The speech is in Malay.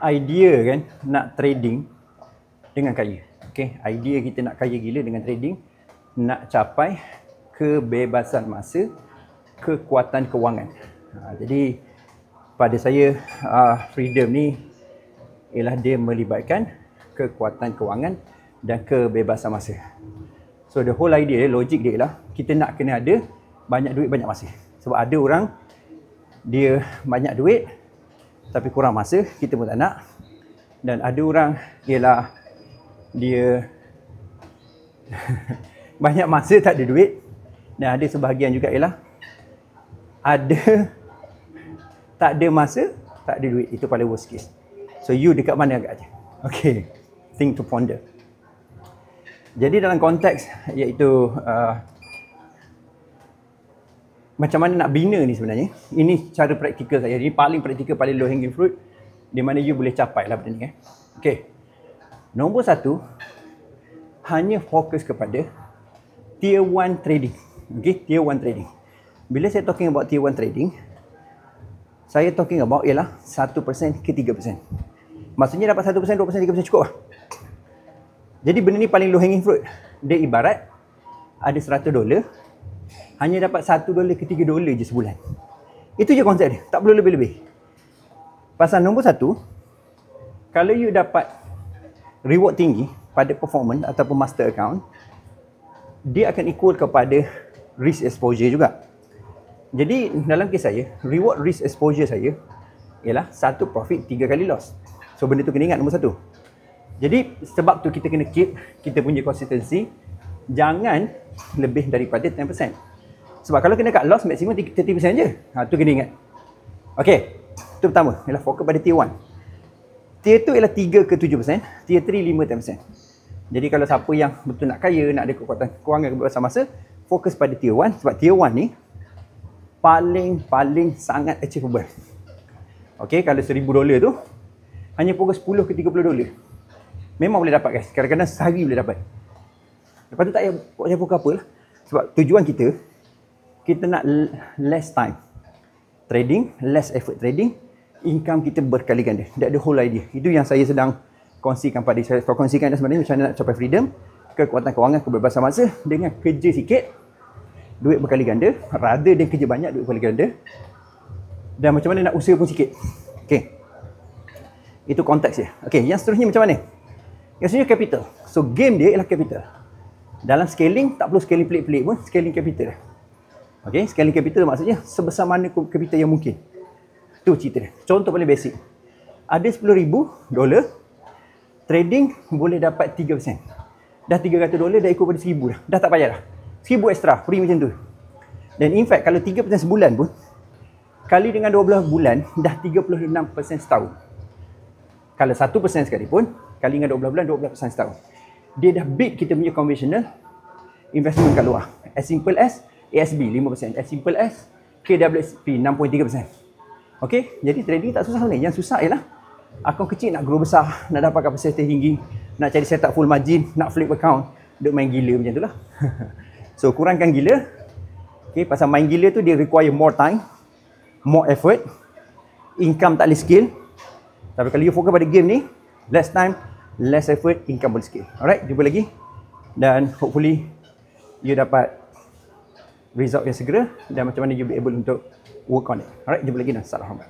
idea kan nak trading dengan kaya. Okay, idea kita nak kaya gila dengan trading, nak capai kebebasan masa, kekuatan kewangan. Jadi pada saya freedom ni ialah dia melibatkan kekuatan kewangan dan kebebasan masa. So the whole idea, logik dia ialah kita nak kena ada banyak duit, banyak masa. Sebab ada orang dia banyak duit tapi kurang masa, kita pun tak nak. Dan ada orang ialah dia banyak masa tak ada duit. Dan ada sebahagian juga ialah ada tak ada masa, tak ada duit. Itu paling worst case. So you dekat mana agaknya? Okay, thing to ponder. Jadi dalam konteks iaitu macam mana nak bina ni sebenarnya, ini cara praktikal saya. Ini paling praktikal, paling low hanging fruit, di mana you boleh capai lah benda ni. Okay, nombor satu, hanya fokus kepada tier 1 trading. Okay, tier 1 trading. Bila saya talking about tier 1 trading, saya talking about ialah 1% ke 3%. Maksudnya dapat 1%, 2%, 3% cukup lah. Jadi benda ni paling low hanging fruit. Dia ibarat ada $100, hanya dapat $1 ke $3 je sebulan. Itu je konsep dia, tak perlu lebih-lebih. Pasal nombor satu, kalau you dapat reward tinggi pada performance ataupun master account, dia akan equal kepada risk exposure juga. Jadi dalam kes saya, reward risk exposure saya ialah 1 profit 3 kali loss. So benda tu kena ingat nombor satu. Jadi sebab tu kita kena keep kita punya consistency, jangan lebih daripada 10%. Sebab kalau kena cut loss maksimum 30% je. Tu kena ingat. Okey, itu pertama, ialah fokus pada tier 1. Tier 2 ialah 3 ke 7%, tier 3 5-10%. Jadi kalau siapa yang betul nak kaya, nak ada kekuatan kewangan kebebasan masa, fokus pada tier 1 sebab tier 1 ni paling sangat achievable. Okey, kalau $1,000 tu hanya fokus 10 ke $30. Memang boleh dapat guys. Kadang-kadang sehari boleh dapat. Lepas tu tak payah fokus apa lah. Sebab tujuan kita nak less time trading, less effort trading, income kita berkali ganda. That the whole idea. Itu yang saya sedang kongsikan pada saya. Kongsikan sebenarnya macam mana nak capai freedom, kekuatan kewangan, kebebasan masa dengan kerja sikit, duit berkali ganda. Rather than kerja banyak, duit berkali ganda. Dan macam mana nak usaha pun sikit. Okay, itu konteks dia. Okay, yang seterusnya macam mana? Yang seterusnya capital. So game dia ialah capital. Dalam scaling, tak perlu scaling pelik-pelik pun, scaling capital. Okay, scaling capital maksudnya sebesar mana capital yang mungkin. Tu cerita dia. Contoh paling basic. Ada $10,000, trading boleh dapat 3%. Dah $300 dah ikut pada 1,000 dah. Dah tak payah dah. 1,000 extra, free macam tu. Dan in fact, kalau 3% sebulan pun, kali dengan 12 bulan, dah 36% setahun. Kalau 1% sekalipun, kali dengan 12 bulan, 12% setahun. Dia dah beat kita punya conventional investment kat luar. As simple as ASB 5%, as simple as KWSP 6.3%. Okay, jadi trading tak susah ni. Yang susah ialah akaun kecil nak grow besar, nak dapat kapasiti tinggi, nak cari setup full margin, nak flip account, duk main gila macam tu lah. So kurangkan gila. Okay, pasal main gila tu dia require more time, more effort, income tak boleh skill. Tapi kalau you fokus pada game ni, less time, less effort, income boleh skill. Alright, jumpa lagi. Dan hopefully you dapat result yang segera dan macam mana you be able untuk work on it. Alright, jumpa lagi dan salam hormat.